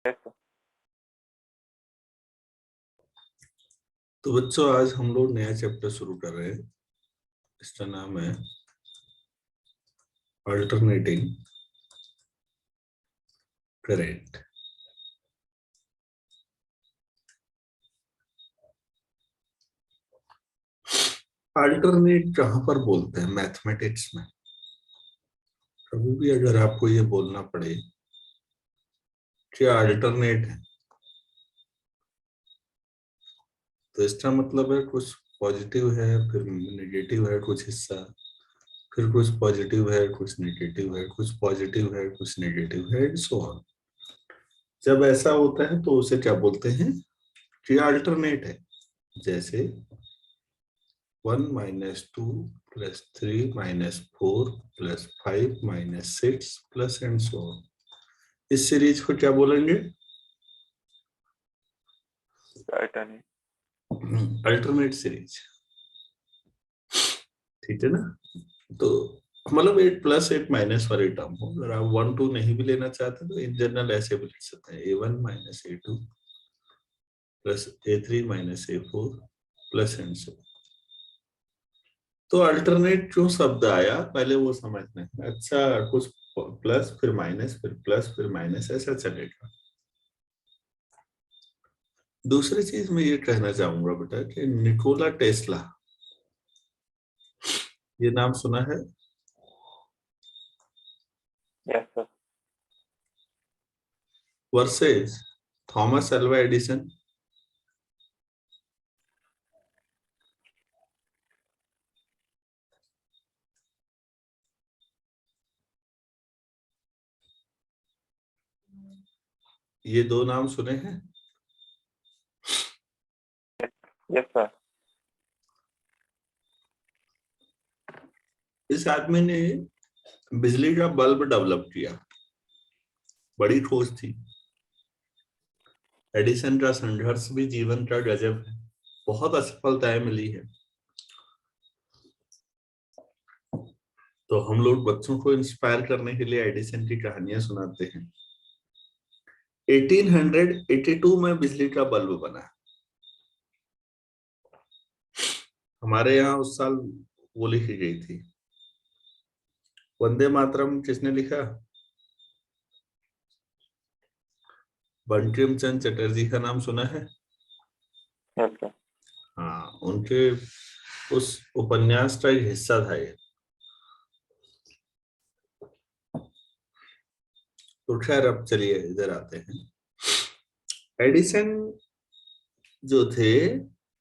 तो बच्चों आज हम लोग नया चैप्टर शुरू कर रहे हैं। इसका नाम है अल्टरनेटिंग करंट। अल्टरनेट कहां पर बोलते हैं मैथमेटिक्स में? कभी भी अगर आपको ये बोलना पड़े कि अल्टरनेट है तो इसका मतलब है कुछ पॉजिटिव है फिर नेगेटिव है कुछ हिस्सा, फिर कुछ पॉजिटिव है कुछ नेगेटिव है, कुछ पॉजिटिव है कुछ नेगेटिव है, सो ऑन। जब ऐसा होता है तो उसे क्या बोलते हैं कि अल्टरनेट है। जैसे 1 minus 2 plus 3 minus 4 plus 5 minus 6 plus and so on. इस सीरीज को क्या बोलेंगे? Alternate series. ठीक है ना? तो मतलब 8 प्लस 8 माइनस वाली टर्म हो, अगर आप 1 2 नहीं भी लेना चाहते तो इन जनरल ऐसे भी लिख सकते हैं a1 minus a2 plus a3 minus a4 plus and so. तो अल्टरनेट क्यों शब्द आया पहले वो समझना है। अच्छा, कुछ प्लस फिर माइनस फिर प्लस फिर माइनस ऐसा चलेगा। दूसरी चीज मैं ये कहना चाहूंगा बेटा कि निकोला टेस्ला, ये नाम सुना है? Yes sir. Versus Thomas Alva Edison. ये दो नाम सुने हैं? Yes sir. इस आदमी ने बिजली का बल्ब डेवलप किया, बड़ी खोज थी। एडिसन का संघर्ष भी जीवन का गजब है, बहुत असफलताएं मिली है। तो हम लोग बच्चों को इंस्पायर करने के लिए एडिसन की कहानियां सुनाते हैं। 1882 में बिजली का बल्ब बना। हमारे यहाँ उस साल वो लिखी गई थी, वंदे मातरम किसने लिखा? बंकिम चंद्र चटर्जी का नाम सुना है? Yes sir. हाँ, उनके उस उपन्यास का एक हिस्सा था ये। तो खैर अब चलिए इधर आते हैं। एडिसन जो थे,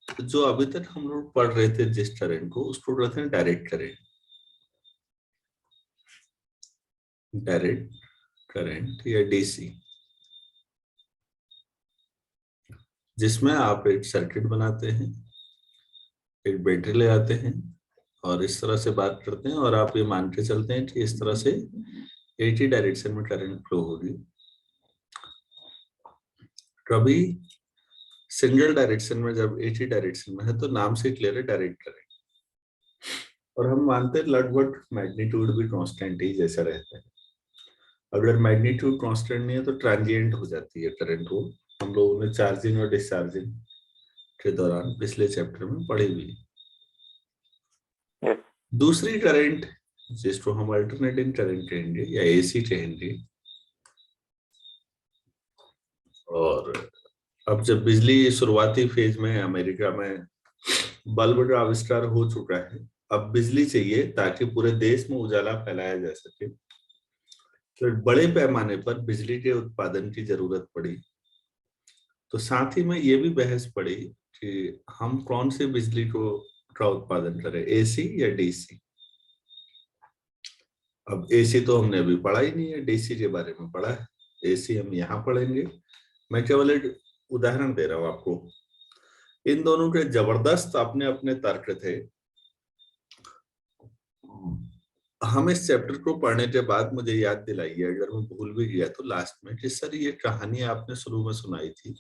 जो अभी तक हम लोग पढ़ रहे थे जिस करंट को, उसको कहते हैं डायरेक्ट करंट। डायरेक्ट करंट या डीसी, जिसमें आप एक सर्किट बनाते हैं, एक बैटरी ले आते हैं और इस तरह से बात करते हैं और आप ये मान के चलते हैं कि इस तरह से एक ही डायरेक्शन में करंट फ्लो होगी। कभी सिंगल डायरेक्शन में, जब एक ही डायरेक्शन में है तो नाम से क्लियर है डायरेक्ट करंट। और हम मानते हैं लगभग मैग्नीट्यूड भी कांस्टेंट ही जैसा रहता है। अगर मैग्नीट्यूड कांस्टेंट नहीं है तो ट्रांजिएंट हो जाती है करंट वो। हम लोगों ने चार्जिंग और डिस्चार्जिंग के दौरान पिछले चैप्टर में पढ़ी हुई। यस। दूसरी करंट जिसको हम अल्टरनेटिंग करंट कहेंगे या एसी कहेंगे। और अब जब बिजली शुरुआती फेज में अमेरिका में बल्ब का आविष्कार हो चुका है, अब बिजली चाहिए ताकि पूरे देश में उजाला फैलाया जा सके, तो बड़े पैमाने पर बिजली के उत्पादन की जरूरत पड़ी। तो साथ ही में ये भी बहस पड़ी कि हम कौन से बिजली को का उत्पादन करें, एसी या डीसी। अब एसी तो हमने अभी पढ़ा ही नहीं है, डीसी के बारे में पढ़ा है। एसी हम यहाँ पढ़ेंगे। मैं केवल एक उदाहरण दे रहा हूँ आपको। इन दोनों के जबरदस्त अपने अपने तर्क थे। हम इस चैप्टर को पढ़ने के बाद मुझे याद दिलाइए, अगर मैं भूल भी गया तो लास्ट में, कि सर ये कहानी आपने शुरू में सुनाई थी।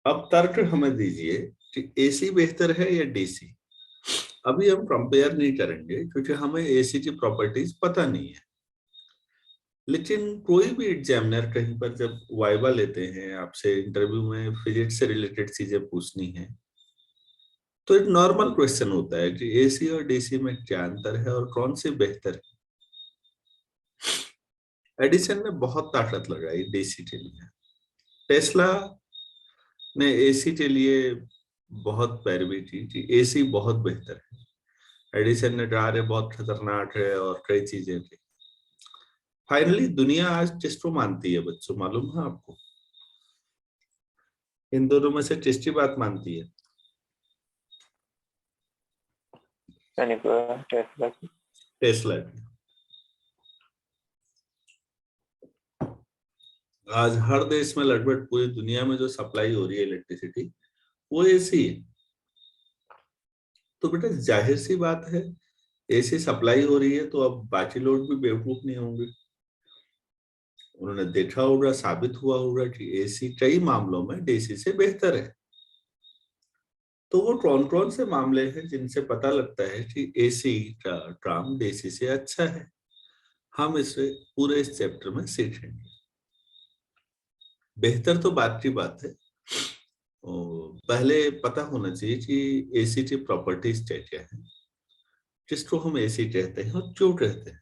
अब तर्क हमें दीजिए कि एसी बेहतर है या डीसी। अभी हम कंपेयर नहीं करेंगे क्योंकि हमें एसी की प्रॉपर्टीज पता नहीं है। लेकिन कोई भी एग्जामिनर कहीं पर जब वाइवा लेते हैं, आपसे इंटरव्यू में फिजिक्स से रिलेटेड चीजें पूछनी है, तो एक नॉर्मल क्वेश्चन होता है कि एसी और डीसी में क्या अंतर है और कौन सी बेहतर है। एडिसन ने बहुत ताकत लगाई डीसी के लिए। टेस्ला ने एसी के लिए बहुत पैरवी की कि एसी बहुत बेहतर है। एडिसन ने कहा अरे बहुत खतरनाक है और कई चीजें थी। फाइनली दुनिया आज किसको मानती है बच्चों, मालूम है आपको? इन दोनों में से किसकी बात मानती है? टेस्ला की। टेस्ला की। आज हर देश में लगभग पूरी दुनिया में जो सप्लाई हो रही है इलेक्ट्रिसिटी, वो एसी है। तो बेटा जाहिर सी बात है, एसी सप्लाई हो रही है तो अब बाकी लोग भी बेवकूफ नहीं होंगे। उन्होंने देखा होगा, साबित हुआ होगा कि एसी कई मामलों में डीसी से बेहतर है। तो वो कौन कौन से मामले हैं जिनसे पता लगता है कि एसी का काम डीसी से अच्छा है, हम इसे पूरे इस चैप्टर में सीखेंगे। बेहतर तो बात की बात है, पहले पता होना चाहिए कि एसी की प्रॉपर्टीज क्या क्या है, किसको हम एसी कहते हैं और क्यों कहते हैं।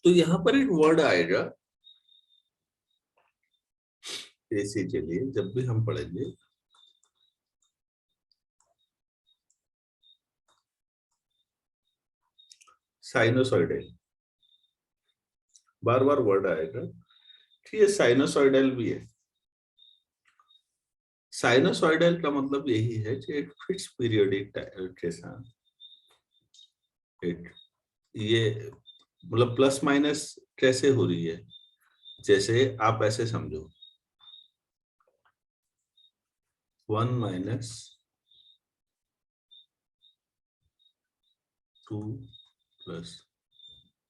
तो यहाँ पर एक वर्ड आएगा एसी के लिए, जब भी हम पढ़ेंगे, साइनोसॉइडल। बार बार वर्ड आएगा कि ये साइनोसॉइडल भी है। साइनोसॉइडल का मतलब यही है कि एक फिक्स पीरियोडिक के साथ एक, ये मतलब प्लस माइनस कैसे हो रही है, जैसे आप ऐसे समझो 1 minus 2 plus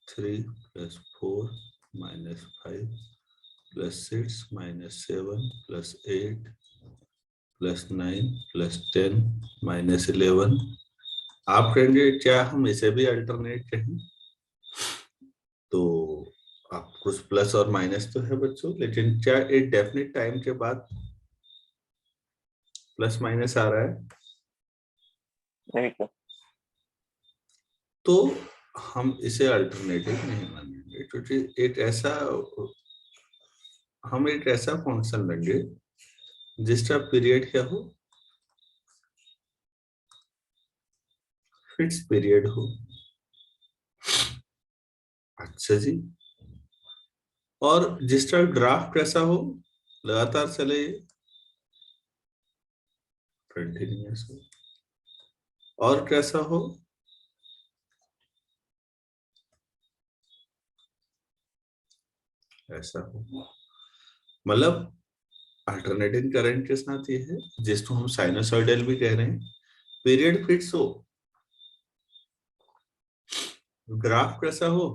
3 plus 4 minus 5 plus 6 minus 7 plus 8 plus 9 plus 10 minus 11। आप कहेंगे क्या हम इसे भी अल्टरनेट कहें? तो आप कुछ प्लस और माइनस तो है बच्चों, लेकिन क्या एक डेफिनेट टाइम के बाद प्लस माइनस आ रहा है? नहीं सर। तो हम इसे अल्टरनेटिव नहीं मानेंगे, क्योंकि हम एक ऐसा फंक्शन लेंगे जिसका पीरियड क्या हो, फिक्स पीरियड हो। अच्छा जी। और जिसका ग्राफ कैसा हो, लगातार चले, कंटिन्यूअस हो। और कैसा हो, ऐसा हो। मतलब अल्टरनेटिंग करंट के साथ ये है, जिसको हम साइनोसॉइडल भी कह रहे हैं, पीरियड फिक्स हो, ग्राफ कैसा हो,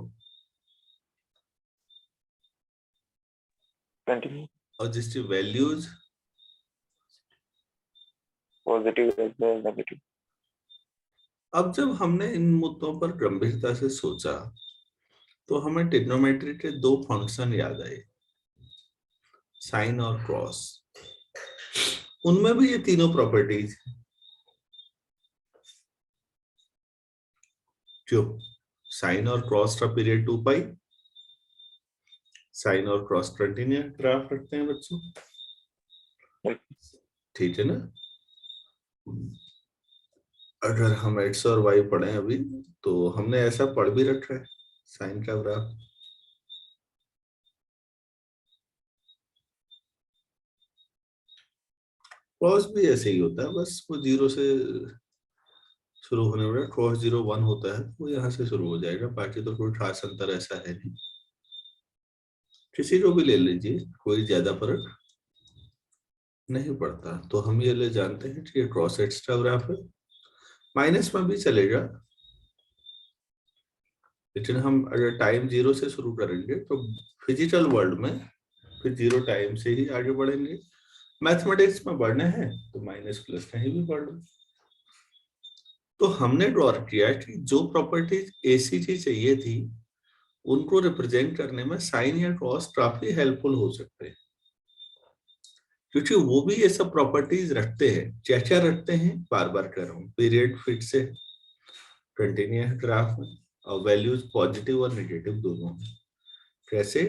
कंटिन्यू। और जिसकी values positive as well as negative. अब जब हमने इन मुद्दों पर गंभीरता से सोचा तो हमें ट्रिग्नोमेट्री के दो फंक्शन याद आए, साइन और क्रॉस। उनमें भी ये तीनों प्रॉपर्टीज, क्यों? साइन और क्रॉस का पीरियड 2 पाई, साइन और क्रॉस कंटिन्यूअस ग्राफ रखते हैं बच्चों, ठीक है ना? अगर हम एक्स और वाई पढ़े अभी, तो हमने ऐसा पढ़ भी रखा है साइन का ग्राफ। क्रॉस भी ऐसे ही होता है, बस वो 0 से शुरू होने वाला, क्रॉस 0 1 होता है, वो यहाँ से शुरू हो जाएगा। बाकी तो कोई खास अंतर ऐसा है नहीं, किसी को भी ले लीजिए, कोई ज्यादा फर्क नहीं पड़ता। तो हम ये ले जानते हैं कि क्रॉस एक्स्ट्रा ग्राफ है, माइनस में भी चलेगा, लेकिन हम अगर टाइम 0 से शुरू करेंगे तो फिजिकल वर्ल्ड में फिर 0 टाइम से ही आगे बढ़ेंगे। मैथमेटिक्स में बढ़ना है तो माइनस प्लस कहीं भी बढ़ लो। तो हमने ड्रॉ किया कि जो प्रॉपर्टीज एसीजी चाहिए थी उनको रिप्रेजेंट करने में साइन या क्रॉस काफी हेल्पफुल हो सकते हैं, क्योंकि वो भी ये सब प्रॉपर्टीज रखते हैं। क्या क्या रखते हैं बार बार कर रहा हूँ, पीरियड फिट से कंटिन्यूअस ग्राफ में, और वैल्यूज पॉजिटिव और नेगेटिव दोनों में। कैसे?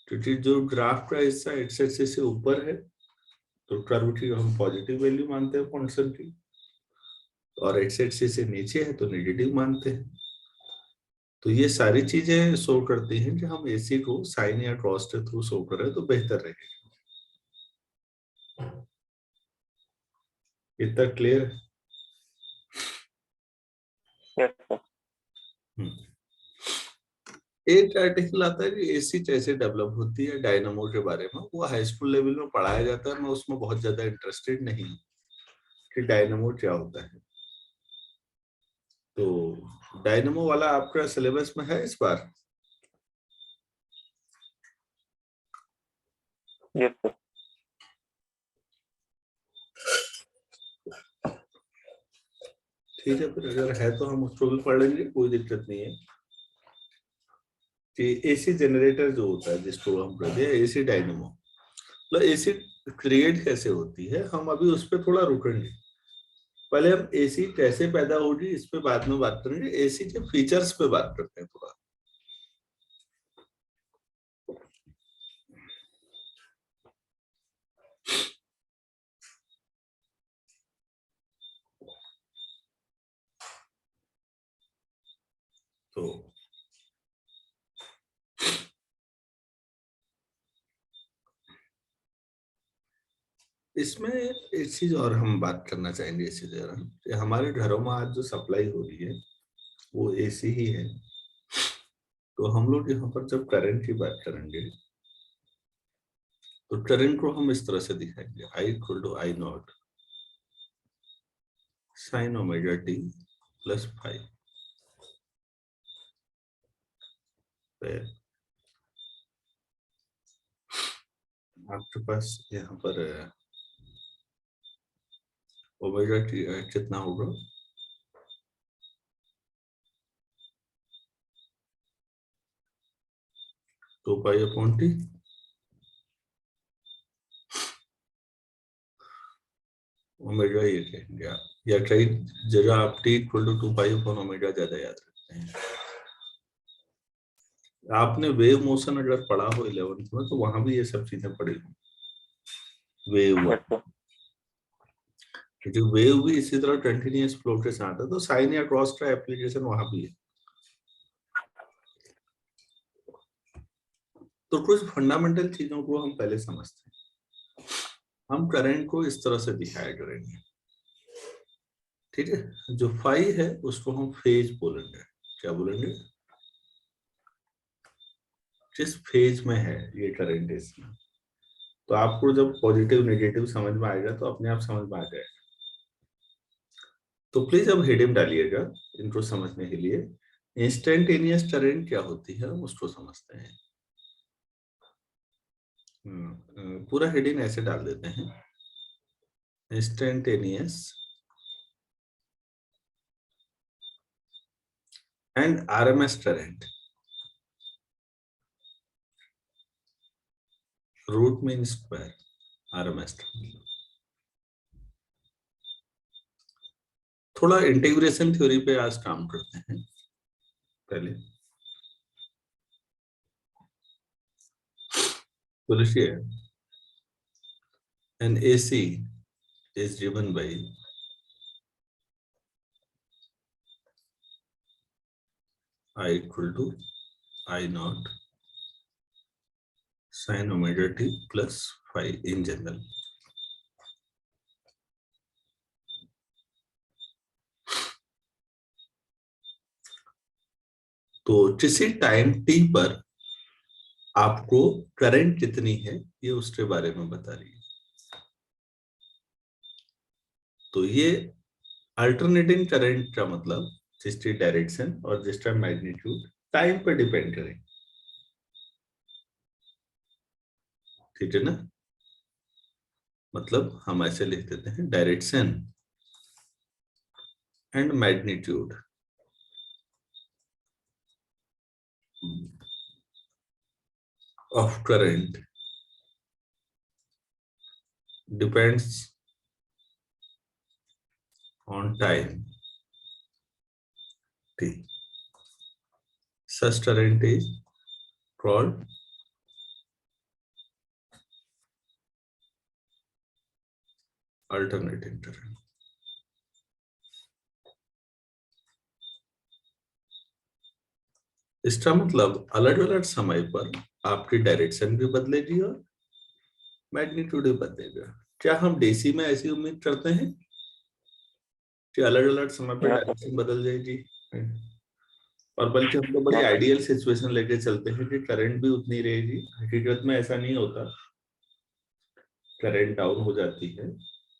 क्योंकि जो ग्राफ का हिस्सा एक्स एक्सिस से ऊपर है तो कर्व की हम पॉजिटिव वैल्यू मानते हैं फंक्शन की, और एक्स एक्सिस से नीचे है तो नेगेटिव मानते हैं। तो ये सारी चीजें शो करती हैं कि हम एसी को साइन या क्रॉस के थ्रू शो करें तो बेहतर रहेगा। इतना क्लियर है? Yes, sir. एक आर्टिकल आता है कि एसी कैसे डेवलप होती है डायनामो के बारे में, वो हाई स्कूल लेवल में पढ़ाया जाता है, मैं उसमें बहुत ज्यादा इंटरेस्टेड नहीं हूँ कि डायनामो क्या होता है। तो डायनामो वाला आपका सिलेबस में है इस बार? Yes, sir. ठीक है, फिर अगर है तो हम उसको भी पढ़ लेंगे, कोई दिक्कत नहीं है। कि एसी जनरेटर जो होता है जिसको हम कहते हैं एसी डायनामो, मतलब एसी क्रिएट कैसे होती है, हम अभी उस पर थोड़ा रुकेंगे। पहले हम एसी कैसे पैदा होगी इस पे बाद में बात करेंगे, एसी के फीचर्स पे बात करते हैं थोड़ा। तो इसमें एक चीज और हम बात करना चाहेंगे इसी दौरान कि हमारे घरों में आज जो सप्लाई हो रही है वो एसी ही है। तो हम लोग यहाँ पर जब करंट की बात करेंगे तो करंट को हम इस तरह से दिखाएंगे, I equal to I naught sine omega t plus five. आपके पास यहाँ पर ओमेगा टी कितना होगा? Two pi upon t. Omega ये कहेंगे आप, या कई जगह आप t equal to two pi upon omega ज्यादा याद रखते हैं। आपने वेव मोशन अगर पढ़ा हो 11th में तो वहां भी ये सब चीजें पढ़ी हो, वेव। Yes, sir. क्योंकि वेव भी इसी तरह कंटिन्यूअस फ्लो के साथ है, तो साइन या क्रॉस का एप्लीकेशन वहां भी है। तो कुछ फंडामेंटल चीजों को हम पहले समझते हैं। हम करंट को इस तरह से दिखाया करेंगे, ठीक है? जो फाई है उसको हम फेज बोलेंगे। क्या बोलेंगे? किस फेज में है ये करंट इसमें। तो आपको जब पॉजिटिव नेगेटिव समझ में आएगा तो अपने आप समझ में आ जाएगा। तो प्लीज अब हेडिंग डालिएगा इनको समझने के लिए। इंस्टेंटेनियस करंट क्या होती है हम उसको समझते हैं। पूरा हेडिंग ऐसे डाल देते हैं, instantaneous and RMS current. Root mean square, RMS. थोड़ा इंटीग्रेशन थ्योरी पे आज काम करते हैं पहले। तो लिखिए, an AC is given by I equal to I naught sin omega t plus phi in general. तो किसी टाइम t पर आपको करंट कितनी है ये उसके बारे में बता रही है। तो ये अल्टरनेटिंग करंट का मतलब जिसकी डायरेक्शन और जिसका मैग्नीट्यूड टाइम पर डिपेंड करें, ठीक है ना? मतलब हम ऐसे लिख देते हैं, direction and magnitude of current depends on time t. Such current is called alternating current. इसका मतलब अलग अलग समय पर आपकी डायरेक्शन भी बदलेगी और मैग्नीट्यूड भी बदलेगा। क्या हम डीसी में ऐसी उम्मीद करते हैं कि अलग अलग समय पर Yes, sir. डायरेक्शन बदल जाएगी? और बल्कि हम तो बड़ी आइडियल सिचुएशन लेके चलते हैं कि करंट भी उतनी रहेगी। हकीकत में ऐसा नहीं होता, करंट डाउन हो जाती है।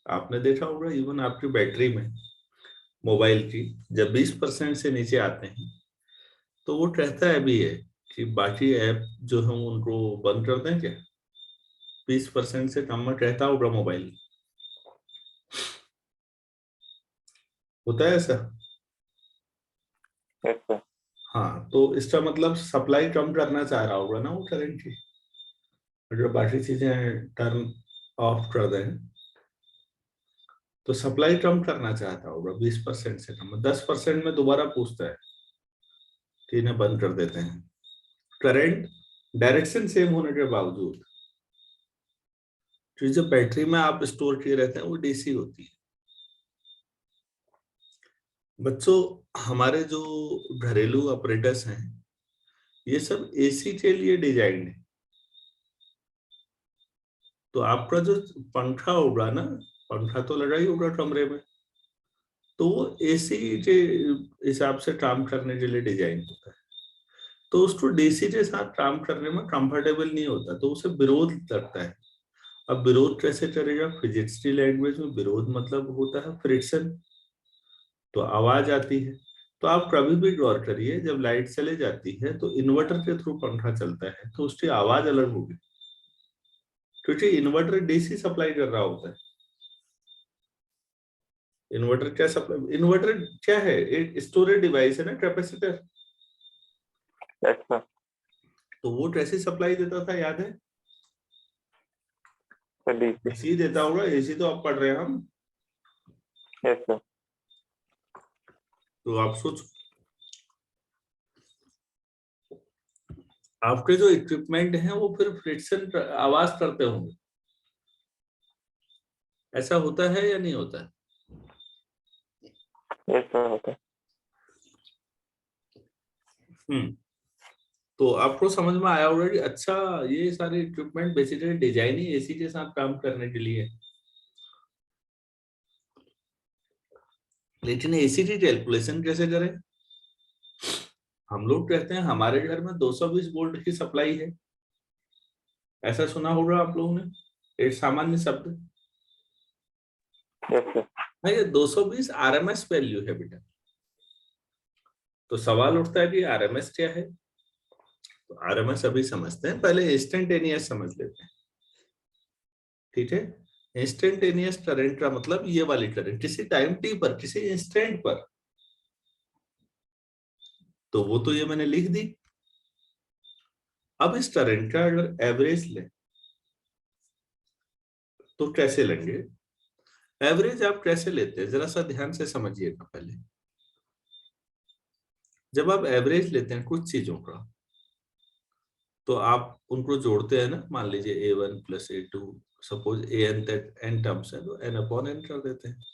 आपने देखा होगा इवन आपकी बैटरी में मोबाइल की जब 20% से नीचे आते हैं तो वो कहता है भी है कि बाकी ऐप जो हम उनको बंद कर दें क्या। 20% से कम में कहता होगा मोबाइल, होता है ऐसा? Yes, sir. हाँ, तो इसका मतलब सप्लाई कम करना चाह रहा होगा ना वो करंट की। अगर बाकी चीजें टर्न ऑफ कर दें तो सप्लाई कम करना चाहता होगा 20% से कम। 10% में दोबारा पूछता है कि इन्हें बंद कर देते हैं। करंट डायरेक्शन सेम होने के बावजूद जो बैटरी में आप स्टोर किए रहते हैं वो डीसी होती है। बच्चों, हमारे जो घरेलू ऑपरेटर्स हैं ये सब एसी के लिए डिजाइन है। तो आपका जो पंखा होगा ना, पंखा तो लगा ही होगा कमरे में, तो वो एसी के हिसाब से काम करने के लिए डिजाइन होता है। तो उसको डीसी के साथ काम करने में कंफर्टेबल नहीं होता, तो उसे विरोध लगता है। अब विरोध कैसे करेगा? फिजिक्स की लैंग्वेज में विरोध मतलब होता है फ्रिक्शन, तो आवाज आती है। तो आप कभी भी गौर करिए, जब लाइट चले जाती है तो इन्वर्टर के थ्रू पंखा चलता है तो उसकी आवाज अलग होगी, क्योंकि इन्वर्टर डीसी सप्लाई कर रहा होता है। इन्वर्टर क्या सप्लाई, इन्वर्टर क्या है? एक स्टोरेज डिवाइस है ना, कैपेसिटर। Yes, sir. तो वो कैसे सप्लाई देता था, याद है? Sir, DC. एसी देता होगा। एसी तो आप पढ़ रहे हैं हम। Yes, sir. तो आप सोच, आपके जो इक्विपमेंट हैं वो फिर फ्रिक्शन आवाज करते होंगे। ऐसा होता है या नहीं होता है? Yes, sir. Okay. तो आपको समझ में आया होगा कि अच्छा, ये सारे इक्विपमेंट बेसिकली डिजाइन ही एसी के साथ काम करने के लिए। लेकिन एसी की कैलकुलेशन कैसे करें? हम लोग कहते हैं हमारे घर में 220 वोल्ट की सप्लाई है, ऐसा सुना होगा आप लोगों ने, एक सामान्य शब्द। Yes, sir. नहीं, ये 220 आरएमएस वैल्यू है बेटा। तो सवाल उठता है कि आरएमएस क्या है? तो आरएमएस अभी समझते हैं, पहले इंस्टेंटेनियस समझ लेते हैं। ठीक है, इंस्टेंटेनियस करंट का मतलब ये वाली करंट किसी टाइम टी पर, किसी इंस्टेंट पर। तो वो तो ये मैंने लिख दी। अब इस करंट का अगर एवरेज ले तो कैसे लेंगे? एवरेज आप कैसे लेते हैं जरा सा ध्यान से समझिएगा। पहले जब आप एवरेज लेते हैं कुछ चीजों का, तो आप उनको जोड़ते हैं ना। मान लीजिए A1 + A2, सपोज an तक n टर्म्स है तो n/n कर देते हैं,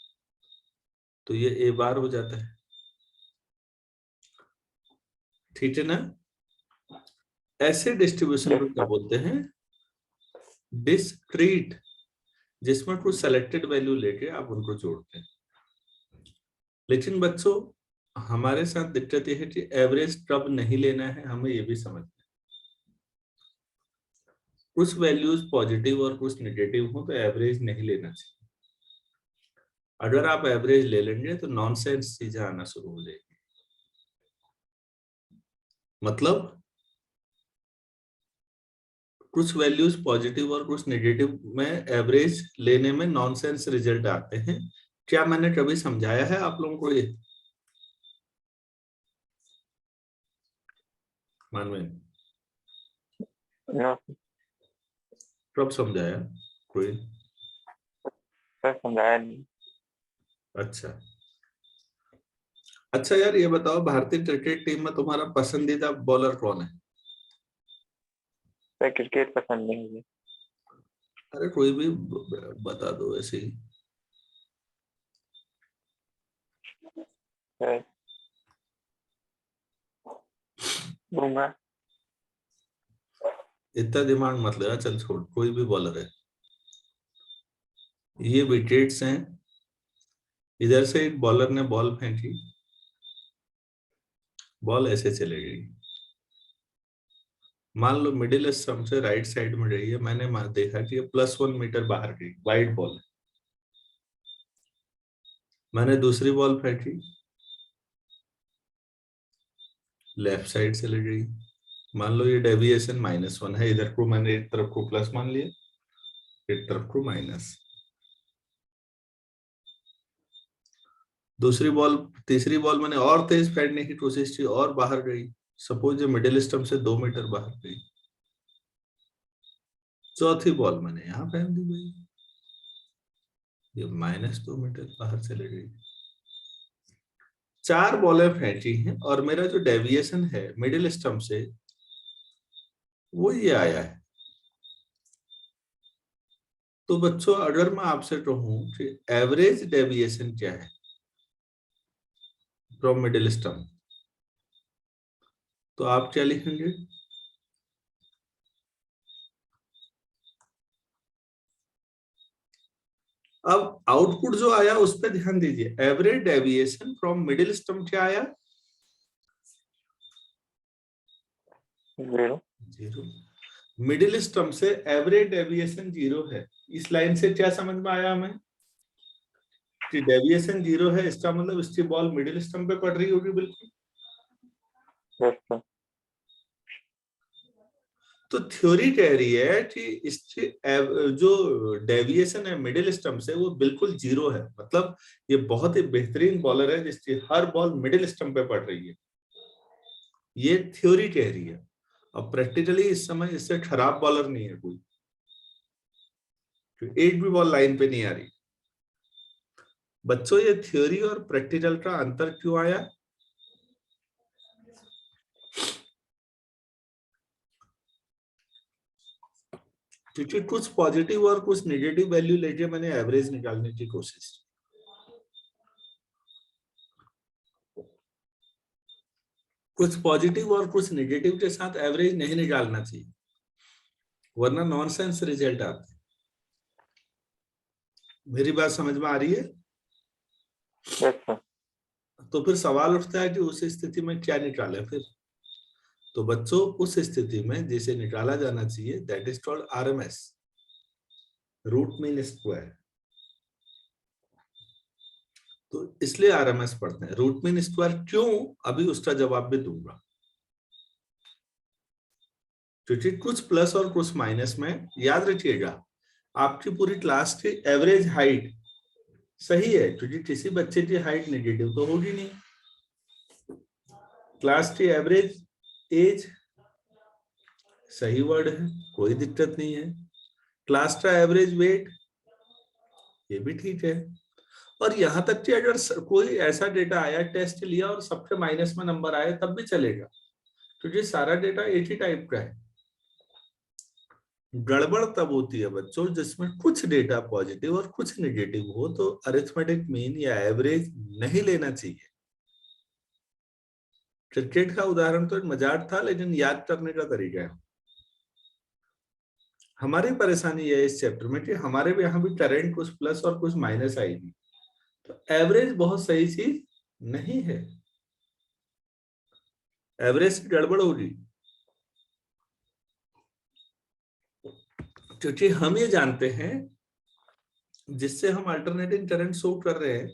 तो ये A बार हो जाता है। ठीक है ना? ऐसे डिस्ट्रीब्यूशन को क्या बोलते हैं? डिस्क्रीट, जिसमें कुछ सेलेक्टेड वैल्यू लेके आप उनको जोड़ते हैं। लेकिन बच्चों, हमारे साथ दिक्कत यह है कि एवरेज कब नहीं लेना है, हमें ये भी समझना है। कुछ वैल्यूज पॉजिटिव और कुछ नेगेटिव हो तो एवरेज नहीं लेना चाहिए। अगर आप एवरेज ले लेंगे तो नॉनसेंस चीजें आना शुरू हो जाएगी। मतलब कुछ वैल्यूज पॉजिटिव और कुछ नेगेटिव में एवरेज लेने में नॉनसेंस रिजल्ट आते हैं। क्या मैंने कभी समझाया है आप लोगों को ये? मानवे नो कब समझाया कोई? सर, समझाया नहीं। अच्छा अच्छा यार, ये बताओ भारतीय क्रिकेट टीम में तुम्हारा पसंदीदा बॉलर कौन है? सर, क्रिकेट पसंद नहीं है। अरे कोई भी बता दो ऐसे ही। सर, बुमराह। इतना दिमाग मत लगा, चल छोड़, कोई भी बॉलर है। ये विकेट्स हैं, इधर से एक बॉलर ने बॉल फेंकी, बॉल ऐसे चले गई। मान लो मिडिल स्टंप से राइट साइड में रही है, मैंने देखा कि ये +1 मीटर बाहर गई, वाइड बॉल है। मैंने दूसरी बॉल फेंकी, लेफ्ट साइड से लग गई। मान लो ये डेविएशन -1 है, इधर को मैंने एक तरफ को प्लस मान लिया, एक तरफ को माइनस। दूसरी बॉल, तीसरी बॉल मैंने और तेज फेंकने की कोशिश की और बाहर गई, सपोज ये मिडिल स्टंप से 2 मीटर बाहर गई। चौथी बॉल मैंने यहां फेंक दी भाई, ये -2 मीटर बाहर चले गई। 4 बॉलें फेंकी हैं और मेरा जो डेविएशन है मिडिल स्टंप से वो ये आया है। तो बच्चों अगर मैं आपसे कहूं कि एवरेज डेविएशन क्या है फ्रॉम मिडिल स्टंप, तो आप क्या लिखेंगे? अब आउटपुट जो आया उस पर ध्यान दीजिए। Average deviation from middle stump क्या आया? 0। 0। मिडिल स्टंप से एवरेज डेविएशन 0 है। इस लाइन से क्या समझ में आया हमें कि डेविएशन 0 है, इसका मतलब इसकी बॉल मिडिल स्टंप पे पड़ रही होगी बिल्कुल। Yes sir. तो थ्योरी कह रही है कि इसकी जो डेविएशन है मिडिल स्टंप से वो बिल्कुल 0 है, मतलब ये बहुत ही बेहतरीन बॉलर है जिसकी हर बॉल मिडिल स्टंप पे पड़ रही है, ये थ्योरी कह रही है। अब प्रैक्टिकली इस समय इससे खराब बॉलर नहीं है कोई, एक भी बॉल लाइन पे नहीं आ रही। बच्चों ये थ्योरी और प्रैक्टिकल का अंतर क्यों आया? क्योंकि कुछ पॉजिटिव और कुछ नेगेटिव वैल्यू लेके मैंने एवरेज निकालने की कोशिश की। कुछ पॉजिटिव और कुछ नेगेटिव के साथ एवरेज नहीं निकालना चाहिए, वरना नॉनसेंस रिजल्ट आते हैं। मेरी बात समझ में आ रही है? Yes sir. तो फिर सवाल उठता है कि उस स्थिति में क्या निकालें फिर? तो बच्चों उस स्थिति में जिसे निकाला जाना चाहिए that is called RMS, root mean square. तो इसलिए RMS पढ़ते हैं। रूट मीन स्क्वायर क्यों, अभी उसका जवाब भी दूंगा। क्योंकि कुछ प्लस और कुछ माइनस में याद रखिएगा आपकी पूरी क्लास की एवरेज हाइट सही है, क्योंकि किसी बच्चे की हाइट नेगेटिव तो होगी नहीं। क्लास की एवरेज एज सही वर्ड है, कोई दिक्कत नहीं है। क्लास का एवरेज वेट ये भी ठीक है। और यहां तक कि अगर कोई ऐसा डेटा आया, टेस्ट लिया और सबके माइनस में नंबर आए तब भी चलेगा, क्योंकि सारा डेटा एक ही टाइप का है। गड़बड़ तब होती है बच्चों जिसमें कुछ डेटा पॉजिटिव और कुछ नेगेटिव हो, तो अरिथमेटिक मीन या एवरेज नहीं लेना चाहिए। क्रिकेट का उदाहरण तो एक मजाक था, लेकिन याद करने का तरीका है। हमारी परेशानी यह है इस चैप्टर में कि हमारे भी यहाँ भी करंट कुछ प्लस और कुछ माइनस आएगी, तो एवरेज बहुत सही चीज नहीं है, एवरेज की गड़बड़ होगी। क्योंकि हम ये जानते हैं जिससे हम अल्टरनेटिंग करंट शो कर रहे हैं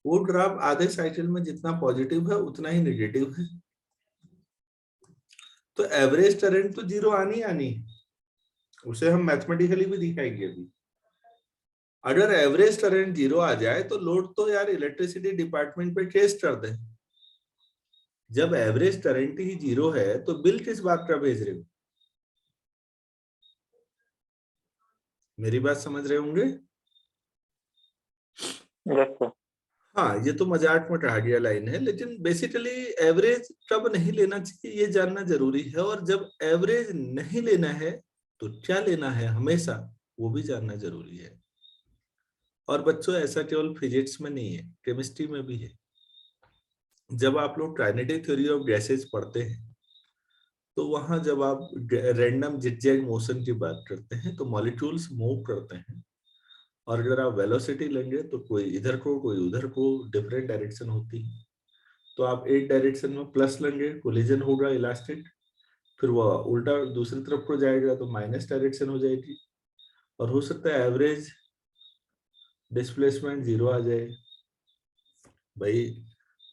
वो ग्राफ आधे साइकिल में जितना पॉजिटिव है उतना ही नेगेटिव है, तो एवरेज करंट तो 0 आनी आनी है, उसे हम मैथमेटिकली भी दिखाएंगे अभी। अगर एवरेज करंट 0 आ जाए तो लोड तो यार इलेक्ट्रिसिटी डिपार्टमेंट पे केस कर दें, जब एवरेज करंट ही 0 है तो बिल किस बात का भेज रहे हो? मेरी बात समझ रहे होंगे? Yes sir. हाँ, ये तो मजाक में कहा गया लाइन है, लेकिन बेसिकली एवरेज कब नहीं लेना चाहिए ये जानना जरूरी है, और जब एवरेज नहीं लेना है तो क्या लेना है हमेशा, वो भी जानना जरूरी है। और बच्चों ऐसा केवल फिजिक्स में नहीं है, केमिस्ट्री में भी है। जब आप लोग काइनेटिक थ्योरी ऑफ गैसेज पढ़ते हैं तो वहां जब आप रैंडम जिगजैग मोशन की बात करते हैं तो मॉलिक्यूल्स मूव करते हैं, और अगर आप वेलोसिटी लेंगे तो कोई इधर को कोई उधर को, डिफरेंट डायरेक्शन होती है। तो आप एक डायरेक्शन में प्लस लेंगे, कोलिजन होगा इलास्टिक, फिर वो उल्टा दूसरी तरफ को जाएगा तो माइनस डायरेक्शन हो जाएगी, और हो सकता है एवरेज डिस्प्लेसमेंट 0 आ जाए। भाई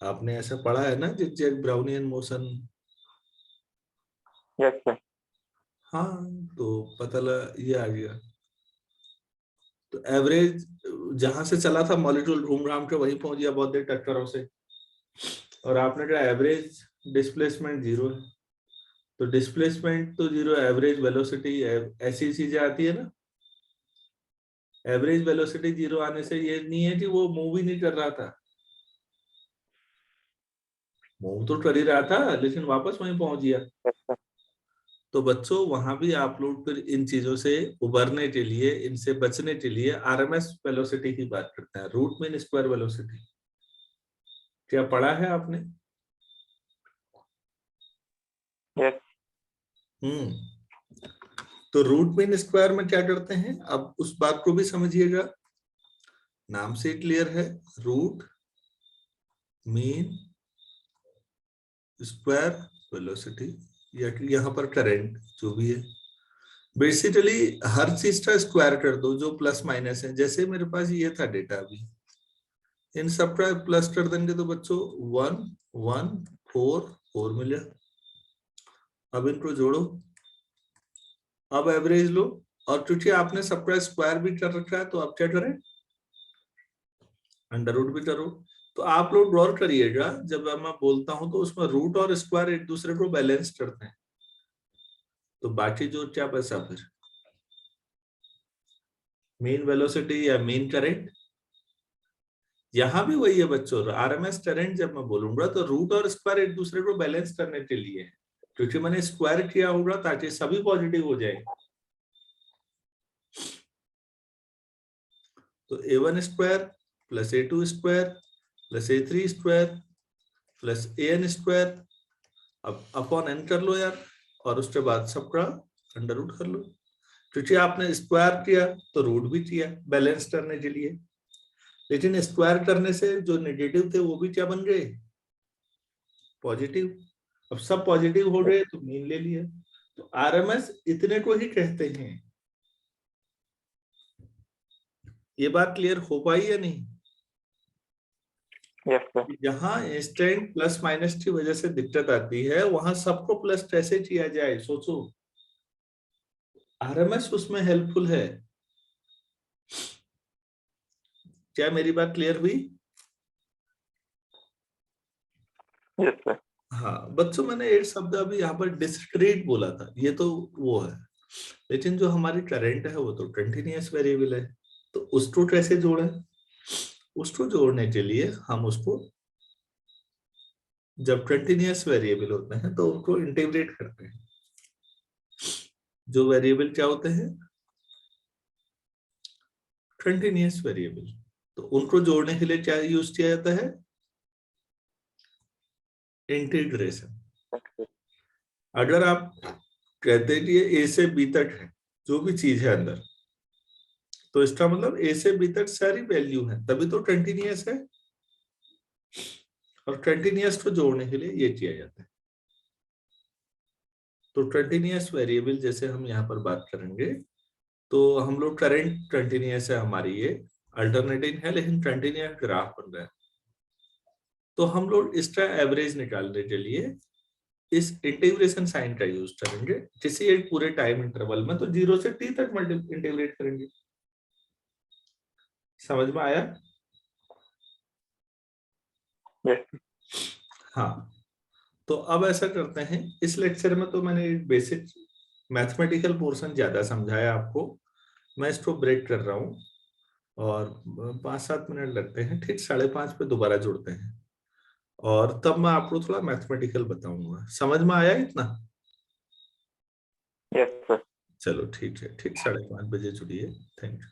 आपने ऐसा पढ़ा है ना zigzag Brownian motion? Yes sir. हाँ, तो पता लगा ये आ गया। तो एवरेज जहां से चला था मॉलिक्यूल घूम घाम के वहीं पहुंच गया बहुत देर टक्करों से, और आपने कहा एवरेज डिस्प्लेसमेंट 0 है, तो डिस्प्लेसमेंट तो 0, एवरेज वेलोसिटी, ऐसी चीजें आती है ना। एवरेज वेलोसिटी 0 आने से ये नहीं है कि वो मूव ही नहीं कर रहा था, मूव तो कर ही रहा था लेकिन वापस वहीं पहुंच गया। Yes sir. तो बच्चों वहां भी आप लोग फिर इन चीजों से उबरने के लिए, इनसे बचने के लिए आरएमएस वेलोसिटी की बात करते हैं, रूट मीन स्क्वायर वेलोसिटी। क्या पढ़ा है आपने? यस। तो रूट मीन स्क्वायर में क्या करते हैं, अब उस बात को भी समझिएगा, नाम से क्लियर है, रूट मीन स्क्वायर वेलोसिटी, या यहाँ पर करंट जो भी है, बेसिकली हर चीज का स्क्वायर कर दो जो प्लस माइनस है। जैसे मेरे पास ये था डेटा अभी, इन सब का प्लस कर देंगे तो बच्चों 1 1 4 4 मिले। अब इनको जोड़ो, अब एवरेज लो, और क्योंकि आपने सबका स्क्वायर भी कर रखा है तो आप क्या करें, अंडर रूट भी करो। तो आप लोग गौर करिएगा, जब मैं बोलता हूं तो उसमें रूट और स्क्वायर एक दूसरे को बैलेंस करते हैं, तो बाकी जो क्या बचा फिर, मीन वेलोसिटी या मीन करंट। यहां भी वही है बच्चों, आरएमएस करंट जब मैं बोलूंगा तो रूट और स्क्वायर एक दूसरे को बैलेंस करने के लिए है, क्योंकि मैंने स्क्वायर किया होगा ताकि सभी पॉजिटिव हो जाए। तो a1 square plus a2 square plus a3 square plus an square, अब अपॉन n कर लो यार, और उसके बाद सबका अंडर रूट कर लो, क्योंकि आपने स्क्वायर किया तो रूट भी किया बैलेंस करने के लिए, लेकिन स्क्वायर करने से जो नेगेटिव थे वो भी क्या बन गए, पॉजिटिव। अब सब पॉजिटिव हो गए तो मीन ले लिया। तो आरएमएस इतने को ही कहते हैं। ये बात क्लियर हो पाई या नहीं? Yes sir. जहां इंस्टेंट प्लस माइनस की वजह से दिक्कत आती है वहां सबको प्लस कैसे किया जाए सोचो, आरएमएस उसमें हेल्पफुल है। क्या मेरी बात क्लियर हुई? Yes sir. हाँ बच्चों, मैंने एक शब्द अभी यहाँ पर डिस्क्रीट बोला था, ये तो वो है, लेकिन जो हमारी करंट है वो तो कंटिन्यूअस वेरिएबल है, तो उसको कैसे जोड़ें? उसको जोड़ने के लिए हम उसको, जब कंटिन्यूअस वेरिएबल होते हैं तो उनको इंटीग्रेट करते हैं। जो वेरिएबल क्या होते हैं, कंटिन्यूअस वेरिएबल, तो उनको जोड़ने के लिए क्या यूज किया जाता है, इंटीग्रेशन। अगर आप कहते हैं कि ये ए से बी तक है, जो भी चीज है अंदर, तो इसका मतलब ए से बी तक सारी वैल्यू है, तभी तो कंटिन्यूअस है, और कंटिन्यूअस को जोड़ने के लिए ये किया जाता है। तो कंटिन्यूअस वेरिएबल जैसे हम यहाँ पर बात करेंगे, तो हम लोग करंट कंटिन्यूअस है हमारी, ये अल्टरनेटिंग है लेकिन कंटिन्यूअस ग्राफ बन रहा है, तो हम लोग इसका एवरेज निकालने के लिए इस इंटीग्रेशन साइन का यूज करेंगे किसी एक पूरे टाइम इंटरवल में, तो 0 से t तक इंटीग्रेट करेंगे। समझ में आया? यस। हाँ, तो अब ऐसा करते हैं, इस लेक्चर में तो मैंने बेसिक मैथमेटिकल पोर्शन ज्यादा समझाया आपको, मैं इसको ब्रेक कर रहा हूँ और 5-7 मिनट लगते हैं, ठीक 5:30 पे दोबारा जुड़ते हैं और तब मैं आपको थोड़ा मैथमेटिकल बताऊंगा। समझ में आया इतना? Yes sir. चलो ठीक है, ठीक 5:30 बजे जुड़िए। Thank you.